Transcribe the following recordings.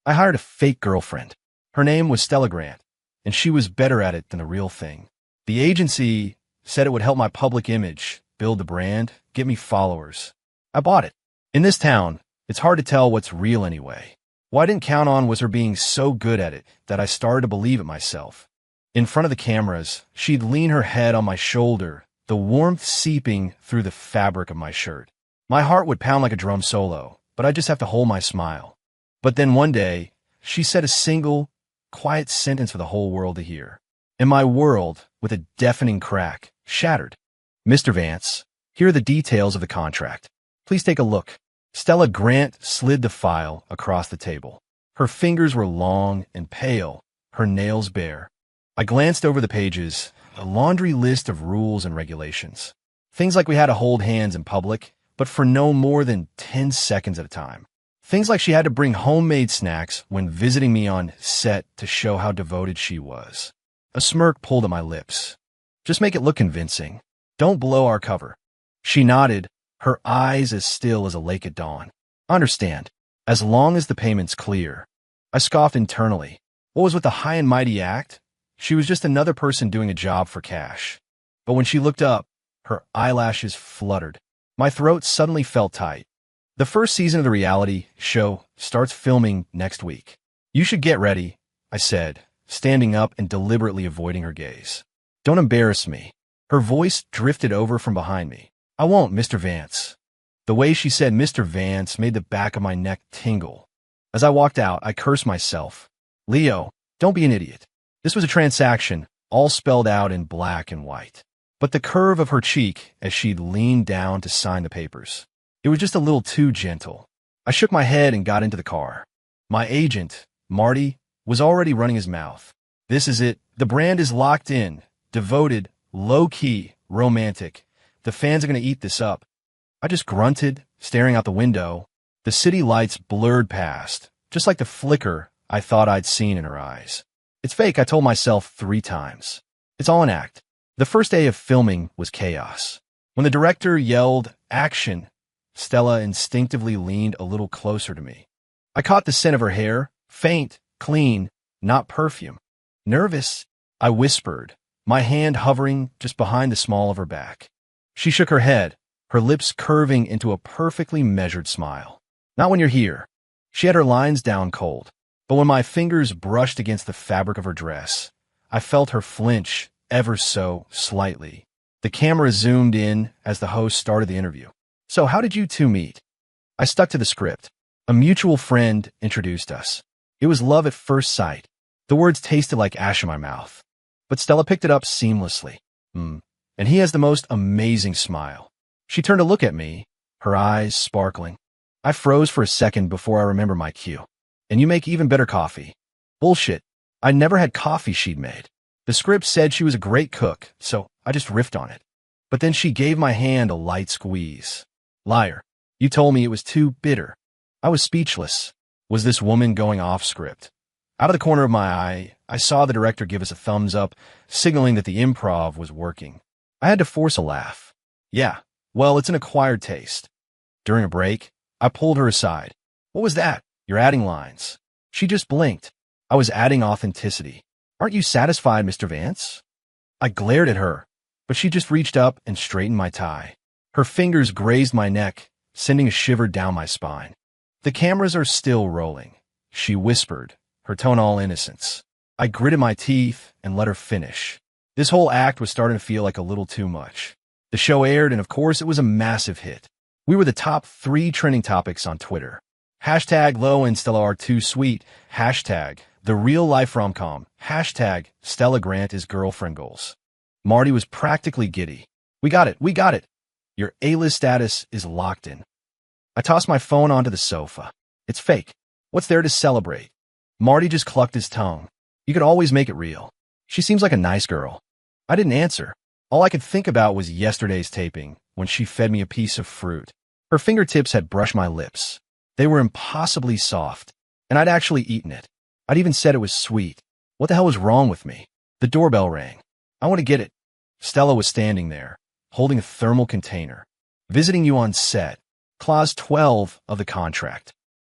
I hired a fake girlfriend. Her name was Stella Grant, and she was better at it than the real thing. The agency said it would help my public image, build the brand, get me followers. I bought it. In this town, it's hard to tell what's real anyway. What I didn't count on was her being so good at it that I started to believe it myself. In front of the cameras, she'd lean her head on my shoulder, the warmth seeping through the fabric of my shirt. My heart would pound like a drum solo, but I'd just have to hold my smile. But then one day, she said a single, quiet sentence for the whole world to hear. And my world, with a deafening crack, shattered. "Mr. Vance, here are the details of the contract. Please take a look." Stella Grant slid the file across the table. Her fingers were long and pale, her nails bare. I glanced over the pages, a laundry list of rules and regulations. Things like we had to hold hands in public, but for no more than 10 seconds at a time. Things like she had to bring homemade snacks when visiting me on set to show how devoted she was. A smirk pulled at my lips. "Just make it look convincing. Don't blow our cover." She nodded, her eyes as still as a lake at dawn. "I understand, as long as the payment's clear." I scoffed internally. What was with the high and mighty act? She was just another person doing a job for cash. But when she looked up, her eyelashes fluttered. My throat suddenly felt tight. "The first season of the reality show starts filming next week. You should get ready," I said, standing up and deliberately avoiding her gaze. "Don't embarrass me." Her voice drifted over from behind me. "I won't, Mr. Vance." The way she said Mr. Vance made the back of my neck tingle. As I walked out, I cursed myself. "Leo, don't be an idiot." This was a transaction, all spelled out in black and white. But the curve of her cheek as she'd leaned down to sign the papers, it was just a little too gentle. I shook my head and got into the car. My agent, Marty, was already running his mouth. "This is it. The brand is locked in, devoted, low-key, romantic. The fans are going to eat this up." I just grunted, staring out the window. The city lights blurred past, just like the flicker I thought I'd seen in her eyes. "It's fake," I told myself 3 times. "It's all an act." The first day of filming was chaos. When the director yelled, "Action," Stella instinctively leaned a little closer to me. I caught the scent of her hair, faint, clean, not perfume. "Nervous?" I whispered, my hand hovering just behind the small of her back. She shook her head, her lips curving into a perfectly measured smile. "Not when you're here." She had her lines down cold, but when my fingers brushed against the fabric of her dress, I felt her flinch ever so slightly. The camera zoomed in as the host started the interview. "So how did you two meet?" I stuck to the script. A mutual friend introduced us. It was love at first sight. The words tasted like ash in my mouth. But Stella picked it up seamlessly. And he has the most amazing smile." She turned to look at me, her eyes sparkling. I froze for a second before I remembered my cue. "And you make even better coffee." Bullshit. I never had coffee she'd made. The script said she was a great cook, so I just riffed on it. But then she gave my hand a light squeeze. "Liar. You told me it was too bitter." I was speechless. Was this woman going off script? Out of the corner of my eye, I saw the director give us a thumbs up, signaling that the improv was working. I had to force a laugh. "Yeah, well, it's an acquired taste." During a break, I pulled her aside. "What was that? You're adding lines." She just blinked. "I was adding authenticity." "Aren't you satisfied, Mr. Vance?" I glared at her, but she just reached up and straightened my tie. Her fingers grazed my neck, sending a shiver down my spine. "The cameras are still rolling," she whispered, her tone all innocence. I gritted my teeth and let her finish. This whole act was starting to feel like a little too much. The show aired, and of course, it was a massive hit. We were the top 3 trending topics on Twitter. Hashtag Lo and Stella are too sweet. Hashtag The Real Life Rom-Com. Hashtag Stella Grant is girlfriend goals. Marty was practically giddy. We got it. We got it. Your A-list status is locked in." I tossed my phone onto the sofa. "It's fake. What's there to celebrate?" Marty just clucked his tongue. "You could always make it real. She seems like a nice girl." I didn't answer. All I could think about was yesterday's taping, when she fed me a piece of fruit. Her fingertips had brushed my lips. They were impossibly soft, and I'd actually eaten it. I'd even said it was sweet. What the hell was wrong with me? The doorbell rang. "I want to get it." Stella was standing there, holding a thermal container. "Visiting you on set. Clause 12 of the contract."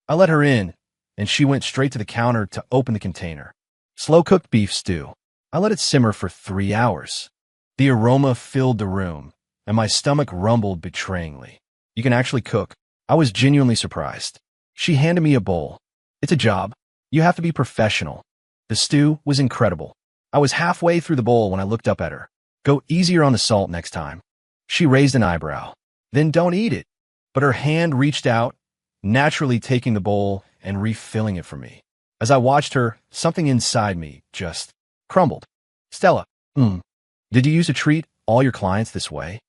I let her in, and she went straight to the counter to open the container. Slow-cooked beef stew. I let it simmer for 3 hours. The aroma filled the room, and my stomach rumbled betrayingly. You can actually cook. I was genuinely surprised. She handed me a bowl. It's a job. You have to be professional. The stew was incredible. I was halfway through the bowl when I looked up at her. Go easier on the salt next time. She raised an eyebrow. Then don't eat it. But her hand reached out, naturally taking the bowl and refilling it for me. As I watched her, something inside me just crumbled. Stella, did you used to treat all your clients this way?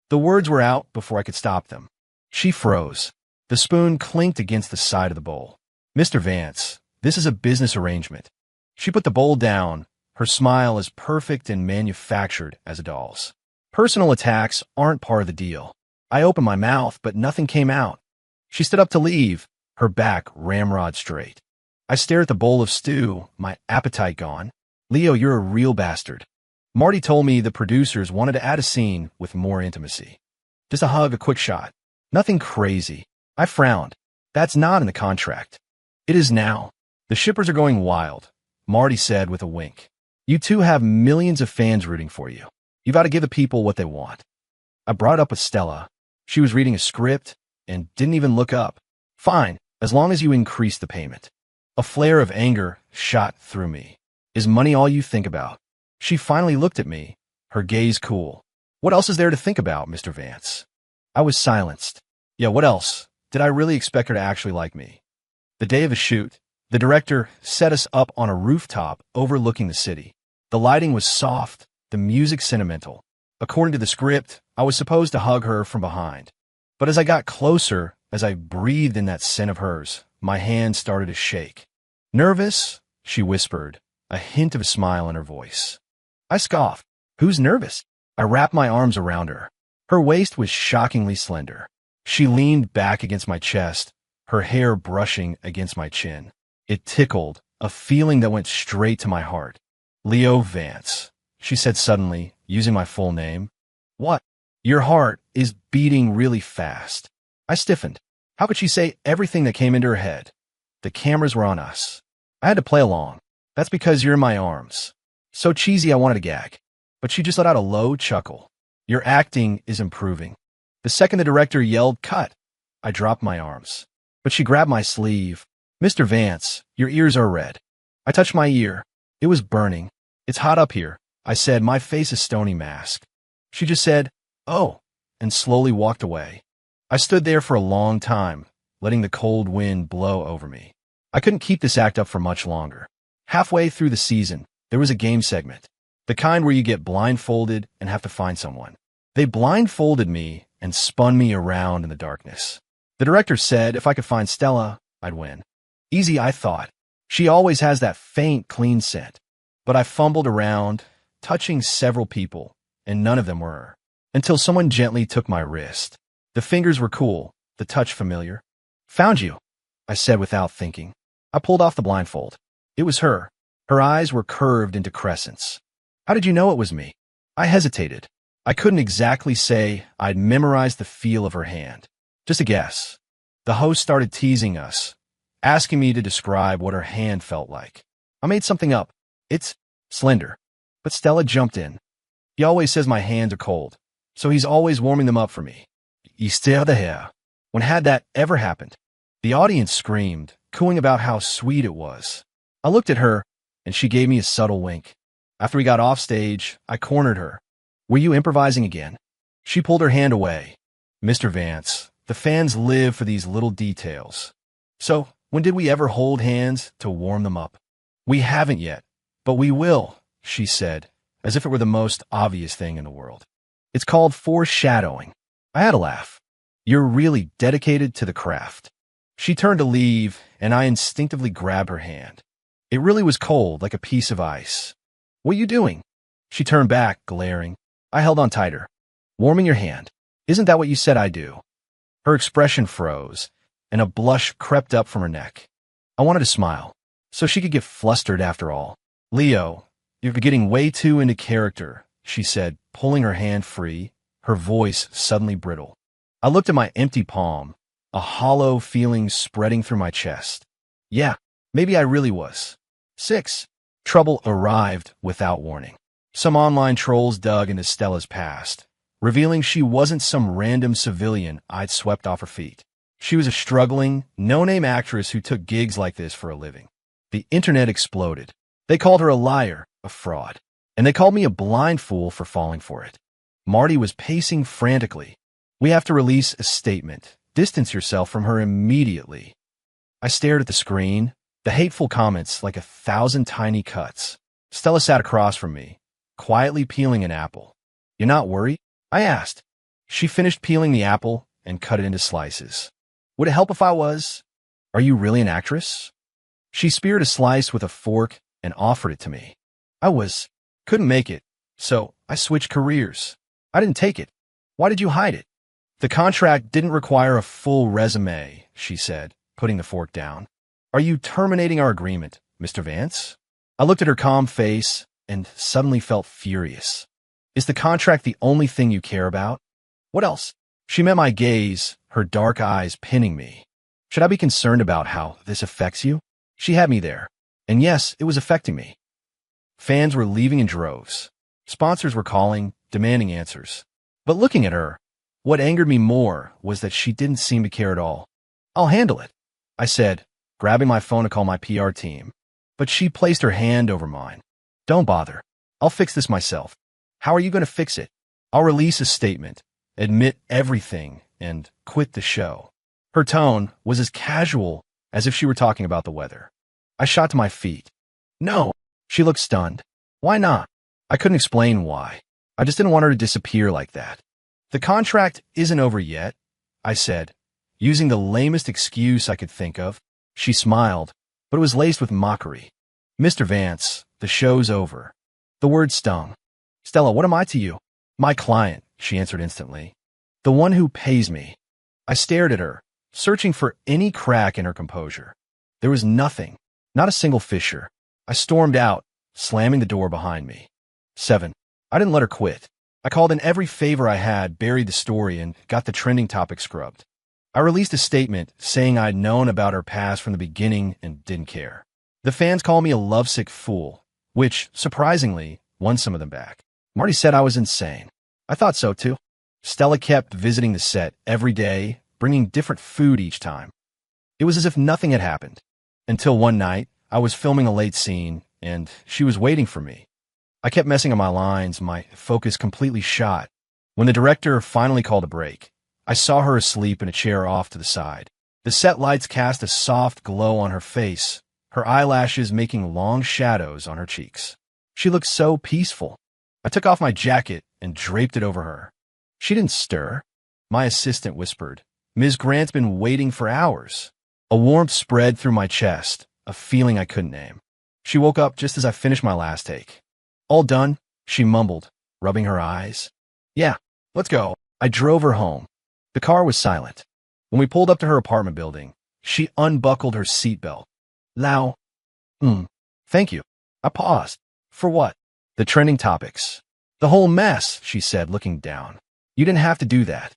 The words were out before I could stop them. She froze. The spoon clinked against the side of the bowl. Mr. Vance, this is a business arrangement. She put the bowl down, her smile as perfect and manufactured as a doll's. Personal attacks aren't part of the deal. I opened my mouth, but nothing came out. She stood up to leave, her back ramrod straight. I stared at the bowl of stew, my appetite gone. Leo, you're a real bastard. Marty told me the producers wanted to add a scene with more intimacy. Just a hug, a quick shot. Nothing crazy. I frowned. That's not in the contract. It is now. The shippers are going wild, Marty said with a wink. You two have millions of fans rooting for you. You've got to give the people what they want. I brought it up with Stella. She was reading a script and didn't even look up. Fine, as long as you increase the payment. A flare of anger shot through me. Is money all you think about? She finally looked at me, her gaze cool. What else is there to think about, Mr. Vance? I was silenced. Yeah, what else? Did I really expect her to actually like me? The day of the shoot, the director set us up on a rooftop overlooking the city. The lighting was soft, the music sentimental. According to the script, I was supposed to hug her from behind. But as I got closer, as I breathed in that scent of hers, my hand started to shake. Nervous? She whispered, a hint of a smile in her voice. I scoffed. Who's nervous? I wrapped my arms around her. Her waist was shockingly slender. She leaned back against my chest, her hair brushing against my chin. It tickled, a feeling that went straight to my heart. Leo Vance, she said suddenly, using my full name. What? Your heart is beating really fast. I stiffened. How could she say everything that came into her head? The cameras were on us. I had to play along. That's because you're in my arms. So cheesy I wanted to gag. But she just let out a low chuckle. Your acting is improving. The second the director yelled, cut, I dropped my arms. But she grabbed my sleeve. Mr. Vance, your ears are red. I touched my ear. It was burning. It's hot up here, I said, my face a stony mask. She just said, oh, and slowly walked away. I stood there for a long time, letting the cold wind blow over me. I couldn't keep this act up for much longer. Halfway through the season, there was a game segment, the kind where you get blindfolded and have to find someone. They blindfolded me and spun me around in the darkness. The director said if I could find Stella, I'd win. Easy, I thought. She always has that faint, clean scent. But I fumbled around, touching several people, and none of them were her, until someone gently took my wrist. The fingers were cool, the touch familiar. Found you, I said without thinking. I pulled off the blindfold. It was her. Her eyes were curved into crescents. How did you know it was me? I hesitated. I couldn't exactly say I'd memorized the feel of her hand. Just a guess. The host started teasing us, asking me to describe what her hand felt like. I made something up. It's slender. But Stella jumped in. He always says my hands are cold, so he's always warming them up for me. Esther the hair. When had that ever happened? The audience screamed, cooing about how sweet it was. I looked at her, and she gave me a subtle wink. After we got off stage, I cornered her. Were you improvising again? She pulled her hand away. Mr. Vance, the fans live for these little details. So, when did we ever hold hands to warm them up? We haven't yet, but we will, she said, as if it were the most obvious thing in the world. It's called foreshadowing. I had a laugh. You're really dedicated to the craft. She turned to leave, and I instinctively grabbed her hand. It really was cold, like a piece of ice. What are you doing? She turned back, glaring. I held on tighter. Warming your hand. Isn't that what you said I do? Her expression froze, and a blush crept up from her neck. I wanted to smile, so she could get flustered after all. Leo, you're getting way too into character, she said, pulling her hand free, her voice suddenly brittle. I looked at my empty palm, a hollow feeling spreading through my chest. Yeah, Maybe I really was. 6. Trouble arrived without warning. Some online trolls dug into Stella's past, revealing she wasn't some random civilian I'd swept off her feet. She was a struggling, no-name actress who took gigs like this for a living. The internet exploded. They called her a liar, a fraud, and they called me a blind fool for falling for it. Marty was pacing frantically. We have to release a statement. Distance yourself from her immediately. I stared at the screen, the hateful comments like 1,000 tiny cuts. Stella sat across from me, quietly peeling an apple. "You're not worried?" I asked. She finished peeling the apple and cut it into slices. "Would it help if I was? Are you really an actress?" She speared a slice with a fork and offered it to me. Couldn't make it, so I switched careers. I didn't take it. Why did you hide it? The contract didn't require a full resume, she said, putting the fork down. Are you terminating our agreement, Mr. Vance? I looked at her calm face and suddenly felt furious. Is the contract the only thing you care about? What else? She met my gaze, her dark eyes pinning me. Should I be concerned about how this affects you? She had me there. And yes, it was affecting me. Fans were leaving in droves. Sponsors were calling, demanding answers. But looking at her, what angered me more was that she didn't seem to care at all. I'll handle it, I said, grabbing my phone to call my PR team. But she placed her hand over mine. Don't bother. I'll fix this myself. How are you going to fix it? I'll release a statement, admit everything, and quit the show. Her tone was as casual as if she were talking about the weather. I shot to my feet. No. She looked stunned. Why not? I couldn't explain why. I just didn't want her to disappear like that. The contract isn't over yet, I said, using the lamest excuse I could think of. She smiled, but it was laced with mockery. Mr. Vance, the show's over. The word stung. Stella, what am I to you? My client, she answered instantly. The one who pays me. I stared at her, searching for any crack in her composure. There was nothing, not a single fissure. I stormed out, slamming the door behind me. 7. I didn't let her quit. I called in every favor I had, buried the story, and got the trending topic scrubbed. I released a statement saying I'd known about her past from the beginning and didn't care. The fans called me a lovesick fool, which, surprisingly, won some of them back. Marty said I was insane. I thought so, too. Stella kept visiting the set every day, bringing different food each time. It was as if nothing had happened. Until one night, I was filming a late scene, and she was waiting for me. I kept messing up my lines, my focus completely shot. When the director finally called a break, I saw her asleep in a chair off to the side. The set lights cast a soft glow on her face, her eyelashes making long shadows on her cheeks. She looked so peaceful. I took off my jacket and draped it over her. She didn't stir. My assistant whispered, Ms. Grant's been waiting for hours. A warmth spread through my chest, a feeling I couldn't name. She woke up just as I finished my last take. All done, she mumbled, rubbing her eyes. Yeah, let's go. I drove her home. The car was silent. When we pulled up to her apartment building, she unbuckled her seatbelt. Lau. Thank you. I paused. For what? The trending topics. The whole mess, she said, looking down. You didn't have to do that.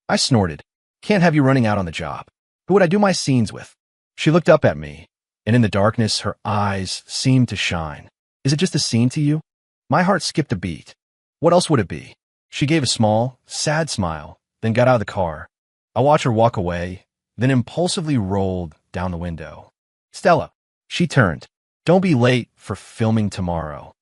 I snorted. Can't have you running out on the job. Who would I do my scenes with? She looked up at me, and in the darkness, her eyes seemed to shine. Is it just a scene to you? My heart skipped a beat. What else would it be? She gave a small, sad smile, then got out of the car. I watched her walk away, then impulsively rolled down the window. Stella. She turned. Don't be late for filming tomorrow.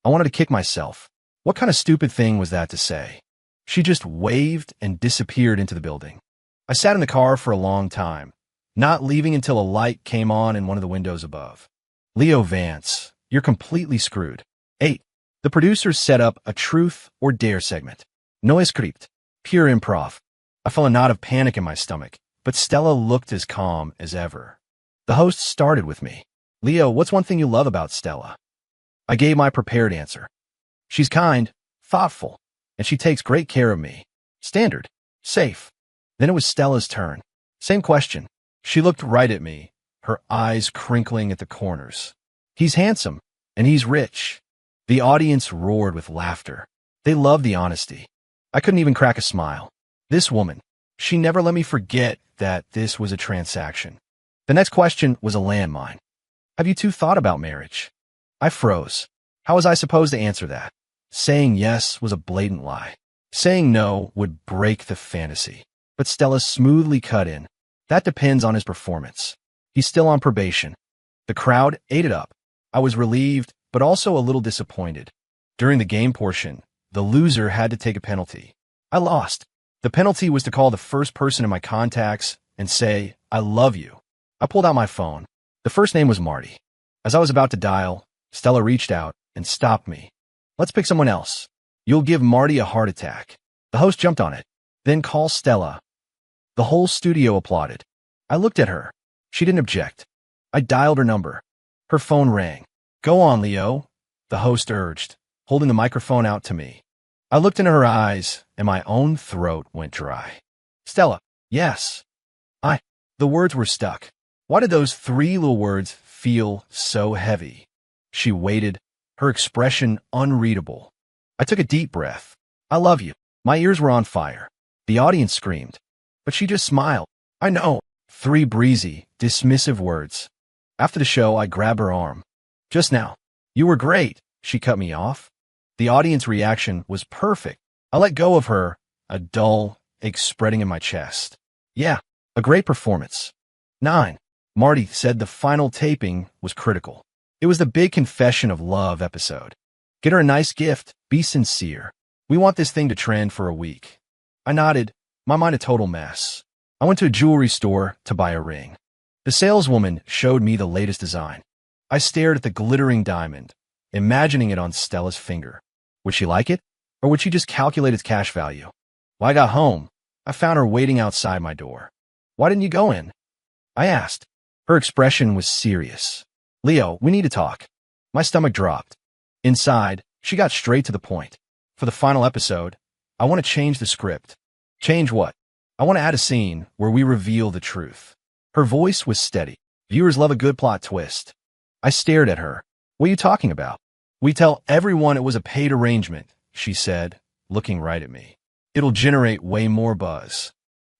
I wanted to kick myself. What kind of stupid thing was that to say? She just waved and disappeared into the building. I sat in the car for a long time, not leaving until a light came on in one of the windows above. Leo Vance, you're completely screwed. 8. The producers set up a truth or dare segment. No script. Pure improv. I felt a knot of panic in my stomach, but Stella looked as calm as ever. The host started with me. Leo, what's one thing you love about Stella? I gave my prepared answer. She's kind, thoughtful, and she takes great care of me. Standard. Safe. Then it was Stella's turn. Same question. She looked right at me, her eyes crinkling at the corners. He's handsome, and he's rich. The audience roared with laughter. They loved the honesty. I couldn't even crack a smile. This woman, she never let me forget that this was a transaction. The next question was a landmine. Have you two thought about marriage? I froze. How was I supposed to answer that? Saying yes was a blatant lie. Saying no would break the fantasy. But Stella smoothly cut in. That depends on his performance. He's still on probation. The crowd ate it up. I was relieved, but also a little disappointed. During the game portion, the loser had to take a penalty. I lost. The penalty was to call the first person in my contacts and say, "I love you." I pulled out my phone. The first name was Marty. As I was about to dial, Stella reached out and stopped me. "Let's pick someone else. You'll give Marty a heart attack." The host jumped on it. "Then call Stella." The whole studio applauded. I looked at her. She didn't object. I dialed her number. Her phone rang. "Go on, Leo," the host urged, holding the microphone out to me. I looked into her eyes, and my own throat went dry. "Stella, yes." The words were stuck. Why did those three little words feel so heavy? She waited, her expression unreadable. I took a deep breath. "I love you." My ears were on fire. The audience screamed. But she just smiled. "I know." Three breezy, dismissive words. After the show, I grabbed her arm. "Just now. You were great." She cut me off. The audience reaction was perfect. I let go of her, a dull ache spreading in my chest. "Yeah, a great performance." 9. Marty said the final taping was critical. It was the big confession of love episode. "Get her a nice gift. Be sincere. We want this thing to trend for a week." I nodded, my mind a total mess. I went to a jewelry store to buy a ring. The saleswoman showed me the latest design. I stared at the glittering diamond, imagining it on Stella's finger. Would she like it? Or would she just calculate its cash value? When I got home, I found her waiting outside my door. "Why didn't you go in?" I asked. Her expression was serious. "Leo, we need to talk." My stomach dropped. Inside, she got straight to the point. "For the final episode, I want to change the script." "Change what?" "I want to add a scene where we reveal the truth." Her voice was steady. Viewers love a good plot twist. I stared at her. "What are you talking about?" "We tell everyone it was a paid arrangement," she said, looking right at me. "It'll generate way more buzz."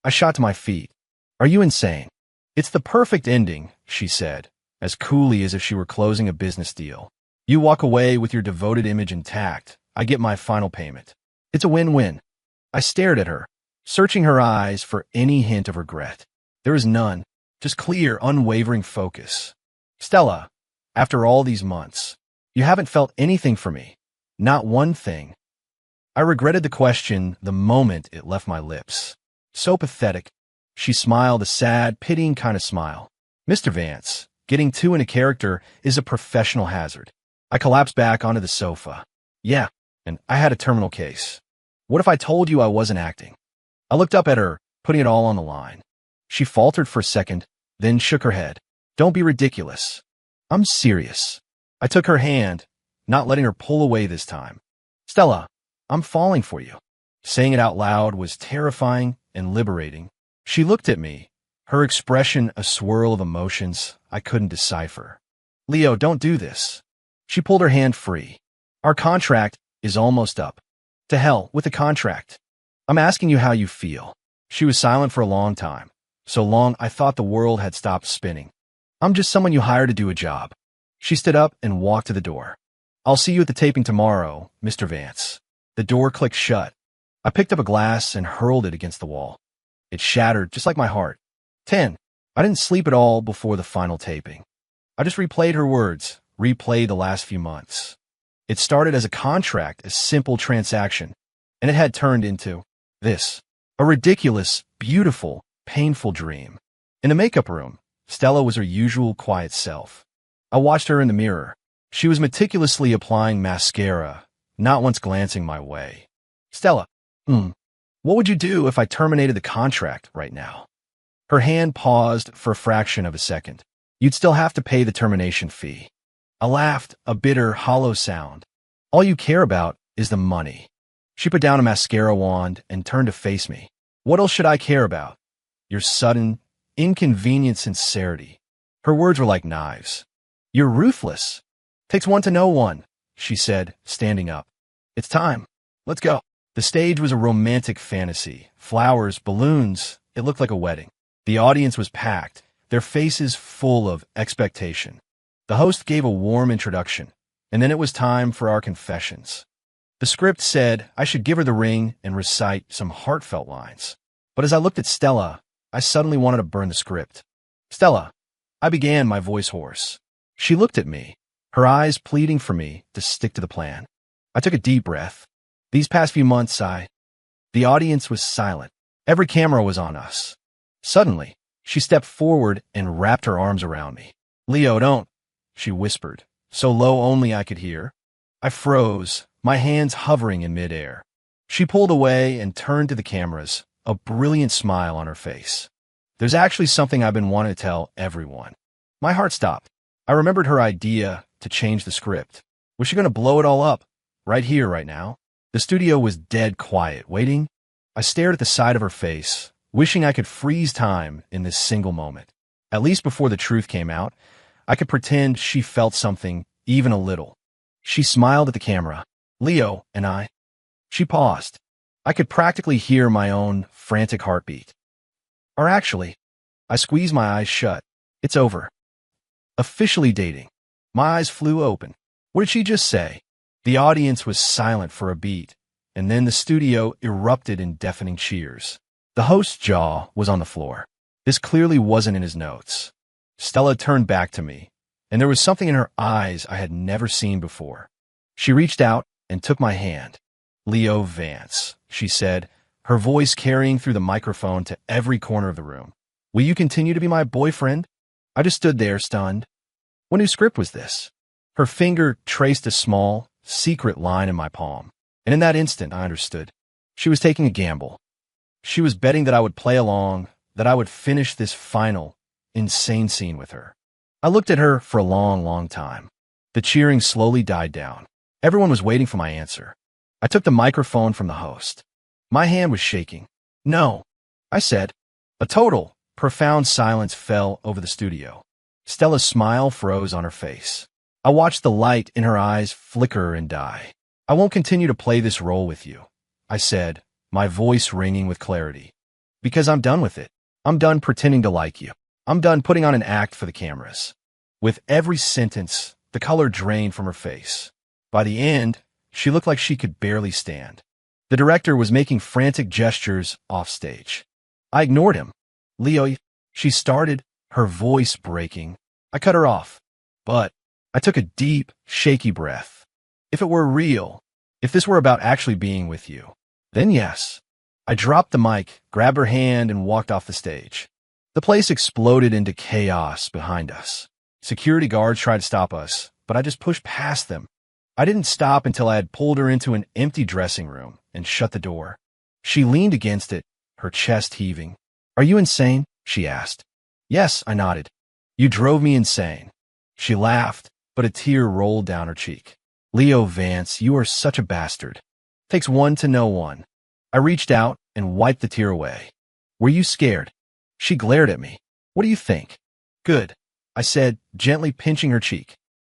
I shot to my feet. "Are you insane?" "It's the perfect ending," she said, as coolly as if she were closing a business deal. "You walk away with your devoted image intact. I get my final payment. It's a win-win." I stared at her, searching her eyes for any hint of regret. There was none, just clear, unwavering focus. "Stella, after all these months, you haven't felt anything for me. Not one thing." I regretted the question the moment it left my lips. So pathetic. She smiled a sad, pitying kind of smile. "Mr. Vance, getting too into character is a professional hazard." I collapsed back onto the sofa. "Yeah, and I had a terminal case. What if I told you I wasn't acting?" I looked up at her, putting it all on the line. She faltered for a second, then shook her head. "Don't be ridiculous. I'm serious." I took her hand, not letting her pull away this time. "Stella, I'm falling for you." Saying it out loud was terrifying and liberating. She looked at me, her expression a swirl of emotions I couldn't decipher. "Leo, don't do this." She pulled her hand free. "Our contract is almost up." "To hell with the contract. I'm asking you how you feel." She was silent for a long time, so long I thought the world had stopped spinning. "I'm just someone you hire to do a job." She stood up and walked to the door. "I'll see you at the taping tomorrow, Mr. Vance." The door clicked shut. I picked up a glass and hurled it against the wall. It shattered just like my heart. 10. I didn't sleep at all before the final taping. I just replayed her words, replayed the last few months. It started as a contract, a simple transaction, and it had turned into this. A ridiculous, beautiful, painful dream. In the makeup room, Stella was her usual quiet self. I watched her in the mirror. She was meticulously applying mascara, not once glancing my way. "Stella, what would you do if I terminated the contract right now?" Her hand paused for a fraction of a second. "You'd still have to pay the termination fee." I laughed, a bitter, hollow sound. "All you care about is the money." She put down a mascara wand and turned to face me. "What else should I care about?" Your sudden, inconvenient sincerity. Her words were like knives. "You're ruthless." "Takes one to know one," she said, standing up. "It's time. Let's go." The stage was a romantic fantasy. Flowers, balloons. It looked like a wedding. The audience was packed, their faces full of expectation. The host gave a warm introduction, and then it was time for our confessions. The script said I should give her the ring and recite some heartfelt lines. But as I looked at Stella, I suddenly wanted to burn the script. Stella, I began, my voice hoarse. She looked at me, her eyes pleading for me to stick to the plan. I took a deep breath. These past few months, The audience was silent. Every camera was on us. Suddenly, she stepped forward and wrapped her arms around me. Leo, don't, she whispered, so low only I could hear. I froze, my hands hovering in midair. She pulled away and turned to the cameras, a brilliant smile on her face. There's actually something I've been wanting to tell everyone. My heart stopped. I remembered her idea to change the script. Was she going to blow it all up? Right here, right now? The studio was dead quiet, waiting. I stared at the side of her face, wishing I could freeze time in this single moment. At least before the truth came out, I could pretend she felt something, even a little. She smiled at the camera. Leo and I. She paused. I could practically hear my own frantic heartbeat. Or actually, I squeezed my eyes shut. It's over. Officially dating. My eyes flew open. What did she just say? The audience was silent for a beat, and then the studio erupted in deafening cheers. The host's jaw was on the floor. This clearly wasn't in his notes. Stella turned back to me, and there was something in her eyes I had never seen before. She reached out and took my hand. Leo Vance, she said, her voice carrying through the microphone to every corner of the room. Will you continue to be my boyfriend? I just stood there, stunned. What new script was this? Her finger traced a small, secret line in my palm, and in that instant I understood. She was taking a gamble. She was betting that I would play along, that I would finish this final, insane scene with her. I looked at her for a long, long time. The cheering slowly died down. Everyone was waiting for my answer. I took the microphone from the host. My hand was shaking. No, I said. A total, profound silence fell over the studio. Stella's smile froze on her face. I watched the light in her eyes flicker and die. I won't continue to play this role with you, I said, my voice ringing with clarity. Because I'm done with it. I'm done pretending to like you. I'm done putting on an act for the cameras. With every sentence, the color drained from her face. By the end, she looked like she could barely stand. The director was making frantic gestures off stage. I ignored him. Leo, she started, her voice breaking. I cut her off. But I took a deep, shaky breath. If it were real, if this were about actually being with you, then yes. I dropped the mic, grabbed her hand, and walked off the stage. The place exploded into chaos behind us. Security guards tried to stop us, but I just pushed past them. I didn't stop until I had pulled her into an empty dressing room and shut the door. She leaned against it, her chest heaving. Are you insane? She asked. Yes, I nodded. You drove me insane. She laughed, but a tear rolled down her cheek. Leo Vance, you are such a bastard. Takes one to know one. I reached out and wiped the tear away. Were you scared? She glared at me. What do you think? Good, I said, gently pinching her cheek.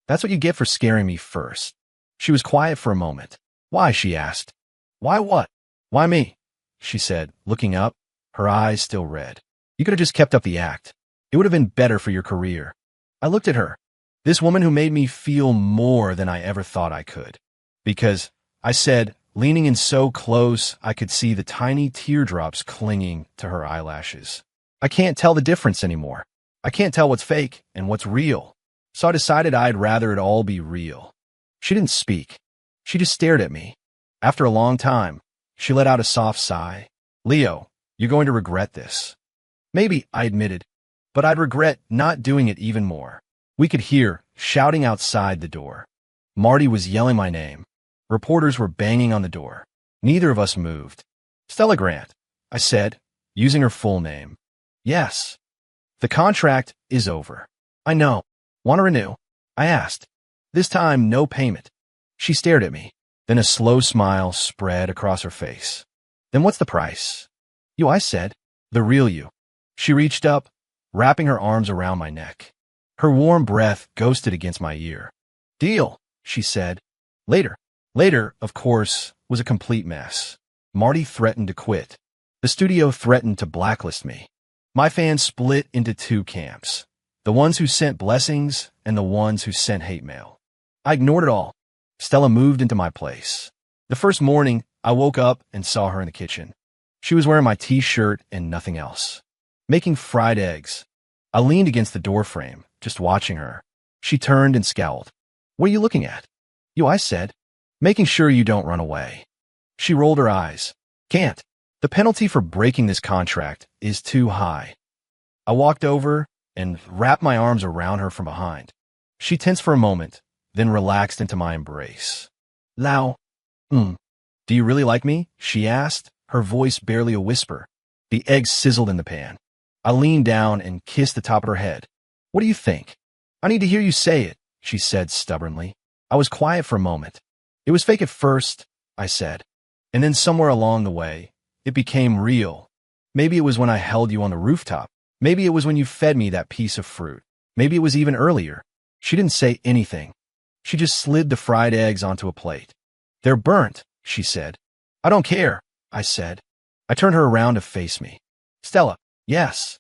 That's what you get for scaring me first. She was quiet for a moment. Why? She asked. Why what? Why me? She said, looking up, her eyes still red. You could have just kept up the act. It would have been better for your career. I looked at her. This woman who made me feel more than I ever thought I could. Because, I said, leaning in so close I could see the tiny teardrops clinging to her eyelashes. I can't tell the difference anymore. I can't tell what's fake and what's real. So I decided I'd rather it all be real. She didn't speak. She just stared at me. After a long time, she let out a soft sigh. Leo, you're going to regret this. Maybe, I admitted, but I'd regret not doing it even more. We could hear shouting outside the door. Marty was yelling my name. Reporters were banging on the door. Neither of us moved. Stella Grant, I said, using her full name. Yes. The contract is over. I know. Want to renew? I asked. This time, no payment. She stared at me. Then a slow smile spread across her face. Then what's the price? You, I said. The real you. She reached up, wrapping her arms around my neck. Her warm breath ghosted against my ear. Deal, she said. Later. Later, of course, was a complete mess. Marty threatened to quit. The studio threatened to blacklist me. My fans split into two camps. The ones who sent blessings and the ones who sent hate mail. I ignored it all. Stella moved into my place. The first morning, I woke up and saw her in the kitchen. She was wearing my t-shirt and nothing else, making fried eggs. I leaned against the doorframe, just watching her. She turned and scowled. "What are you looking at?" "You," I said, "making sure you don't run away." She rolled her eyes. "Can't. The penalty for breaking this contract is too high." I walked over and wrapped my arms around her from behind. She tensed for a moment, then relaxed into my embrace. "Lau, do you really like me?" she asked, her voice barely a whisper. The eggs sizzled in the pan. I leaned down and kissed the top of her head. "What do you think?" "I need to hear you say it," she said stubbornly. I was quiet for a moment. "It was fake at first," I said. "And then somewhere along the way, it became real. Maybe it was when I held you on the rooftop. Maybe it was when you fed me that piece of fruit. Maybe it was even earlier." She didn't say anything. She just slid the fried eggs onto a plate. "They're burnt," she said. "I don't care," I said. I turned her around to face me. "Stella, yes,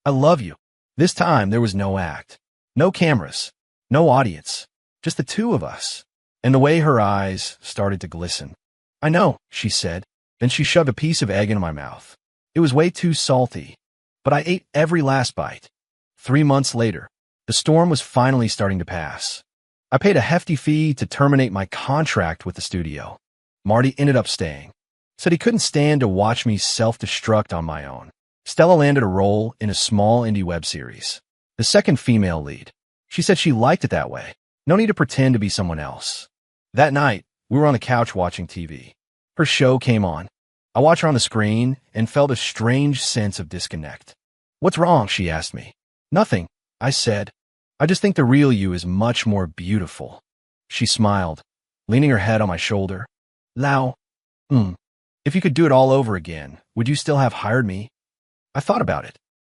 I love you." This time there was no act. No cameras. No audience. Just the two of us. And the way her eyes started to glisten. "I know," she said. Then she shoved a piece of egg into my mouth. It was way too salty, but I ate every last bite. 3 months later, the storm was finally starting to pass. I paid a hefty fee to terminate my contract with the studio. Marty ended up staying. Said he couldn't stand to watch me self-destruct on my own. Stella landed a role in a small indie web series. The second female lead. She said she liked it that way. No need to pretend to be someone else. That night, we were on the couch watching TV. Her show came on. I watched her on the screen and felt a strange sense of disconnect. "What's wrong?" she asked me. "Nothing," I said. "I just think the real you is much more beautiful." She smiled, leaning her head on my shoulder. "Lau, if you could do it all over again, would you still have hired me?" I thought about it.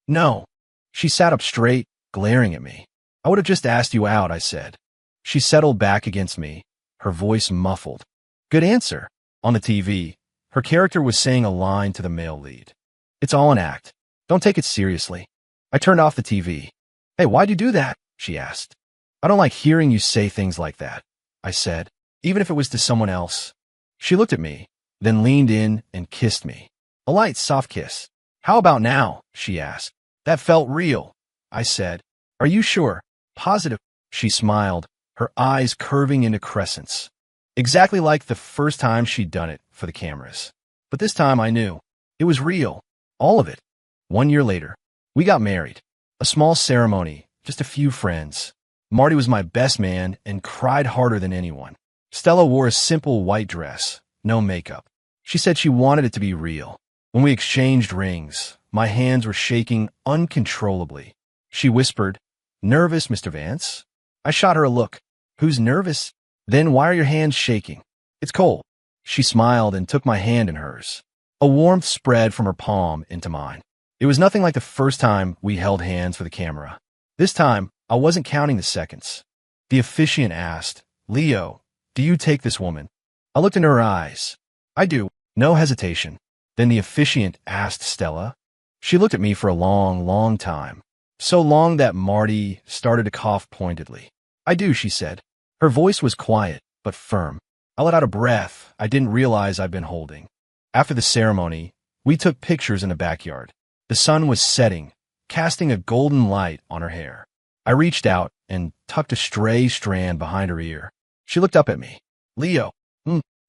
"No." She sat up straight, glaring at me. "I would have just asked you out," I said. She settled back against me, her voice muffled. "Good answer." On the TV, her character was saying a line to the male lead. "It's all an act. Don't take it seriously." I turned off the TV. "Hey, why'd you do that?" she asked. "I don't like hearing you say things like that," I said, even if it was to someone else. She looked at me, then leaned in and kissed me. A light, soft kiss. "How about now?" she asked. "That felt real," I said. "Are you sure? Positive?" She smiled, her eyes curving into crescents. Exactly like the first time she'd done it for the cameras. But this time I knew. It was real. All of it. 1 year later, we got married. A small ceremony, just a few friends. Marty was my best man and cried harder than anyone. Stella wore a simple white dress, no makeup. She said she wanted it to be real. When we exchanged rings, my hands were shaking uncontrollably. She whispered, "Nervous, Mr. Vance?" I shot her a look. "Who's nervous?" "Then why are your hands shaking?" "It's cold." She smiled and took my hand in hers. A warmth spread from her palm into mine. It was nothing like the first time we held hands for the camera. This time, I wasn't counting the seconds. The officiant asked, "Leo, do you take this woman?" I looked into her eyes. "I do." No hesitation. Then the officiant asked Stella. She looked at me for a long, long time. So long that Marty started to cough pointedly. "I do," she said. Her voice was quiet, but firm. I let out a breath I didn't realize I'd been holding. After the ceremony, we took pictures in the backyard. The sun was setting, casting a golden light on her hair. I reached out and tucked a stray strand behind her ear. She looked up at me. "Leo,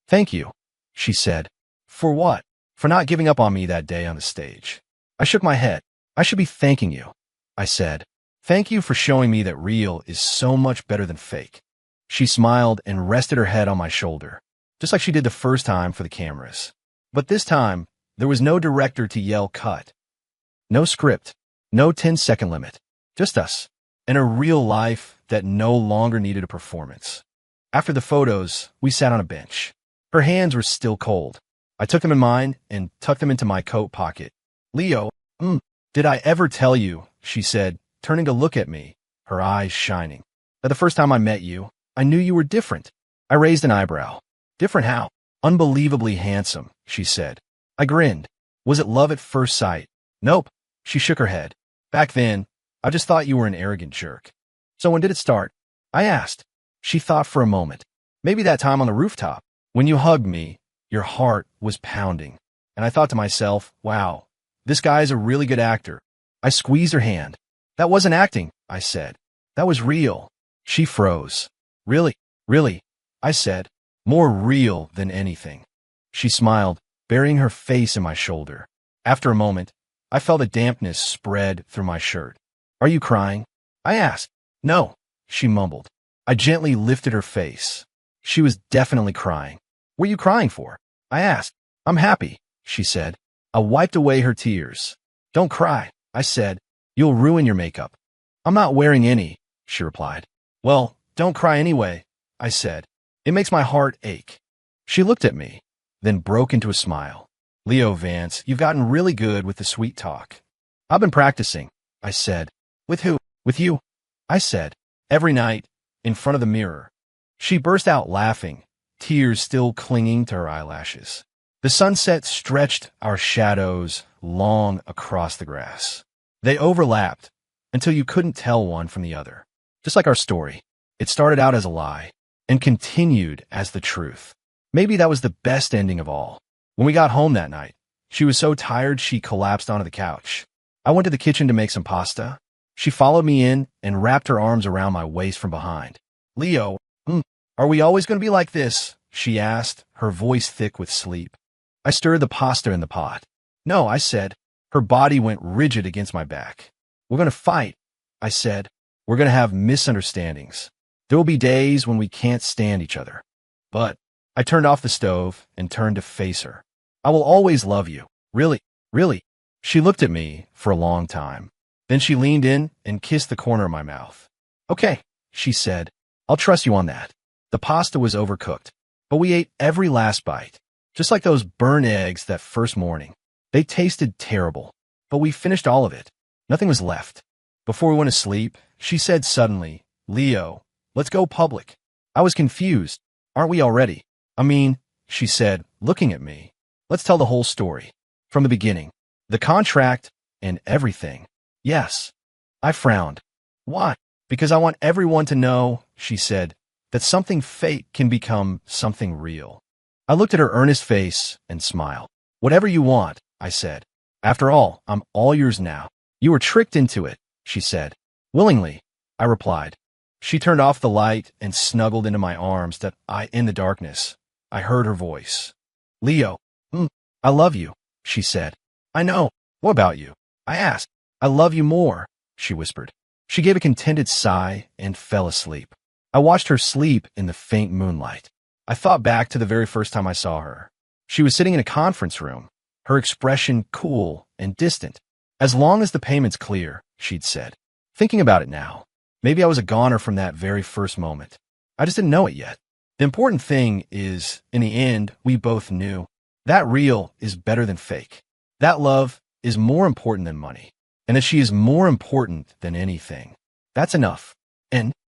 thank you," she said. "For what?" "For not giving up on me that day on the stage." I shook my head. "I should be thanking you," I said. "Thank you for showing me that real is so much better than fake." She smiled and rested her head on my shoulder, just like she did the first time for the cameras. But this time, there was no director to yell cut. No script, no 10-second limit, just us, and a real life that no longer needed a performance. After the photos, we sat on a bench. Her hands were still cold. I took them in mine and tucked them into my coat pocket. "Leo, did I ever tell you," she said, turning to look at me, her eyes shining, "that the first time I met you, I knew you were different?" I raised an eyebrow. "Different how?" "Unbelievably handsome," she said. I grinned. "Was it love at first sight?" "Nope." She shook her head. "Back then, I just thought you were an arrogant jerk." So when did it start? I asked. She thought for a moment. Maybe that time on the rooftop. When you hugged me, your heart was pounding. And I thought to myself, wow, this guy is a really good actor. I squeezed her hand. That wasn't acting, I said. That was real. She froze. Really? Really? I said. More real than anything. She smiled, burying her face in my shoulder. After a moment, I felt a dampness spread through my shirt. Are you crying? I asked. No, she mumbled. I gently lifted her face. She was definitely crying. What are you crying for? I asked. I'm happy, she said. I wiped away her tears. Don't cry, I said. You'll ruin your makeup. I'm not wearing any, she replied. Well, don't cry anyway, I said. It makes my heart ache. She looked at me, then broke into a smile. Leo Vance, you've gotten really good with the sweet talk. I've been practicing, I said. With who? With you, I said. Every night, in front of the mirror. She burst out laughing, tears still clinging to her eyelashes. The sunset stretched our shadows long across the grass. They overlapped until you couldn't tell one from the other. Just like our story, it started out as a lie and continued as the truth. Maybe that was the best ending of all. When we got home that night, she was so tired she collapsed onto the couch. I went to the kitchen to make some pasta. She followed me in and wrapped her arms around my waist from behind. Leo, are we always going to be like this? She asked, her voice thick with sleep. I stirred the pasta in the pot. No, I said. Her body went rigid against my back. We're going to fight, I said. We're going to have misunderstandings. There will be days when we can't stand each other. But I turned off the stove and turned to face her. I will always love you. Really, really. She looked at me for a long time. Then she leaned in and kissed the corner of my mouth. Okay, she said. I'll trust you on that. The pasta was overcooked, but we ate every last bite. Just like those burnt eggs that first morning. They tasted terrible, but we finished all of it. Nothing was left. Before we went to sleep, she said suddenly, Leo, let's go public. I was confused. Aren't we already? I mean, she said, looking at me. Let's tell the whole story. From the beginning. The contract and everything. Yes. I frowned. Why? Because I want everyone to know, she said, that something fake can become something real. I looked at her earnest face and smiled. Whatever you want, I said. After all, I'm all yours now. You were tricked into it, she said. Willingly, I replied. She turned off the light and snuggled into my arms in the darkness. I heard her voice. Leo, I love you, she said. I know. What about you? I asked. I love you more, she whispered. She gave a contented sigh and fell asleep. I watched her sleep in the faint moonlight. I thought back to the very first time I saw her. She was sitting in a conference room, her expression cool and distant. As long as the payment's clear, she'd said. Thinking about it now, maybe I was a goner from that very first moment. I just didn't know it yet. The important thing is, in the end, we both knew that real is better than fake. That love is more important than money, and that she is more important than anything. That's enough. And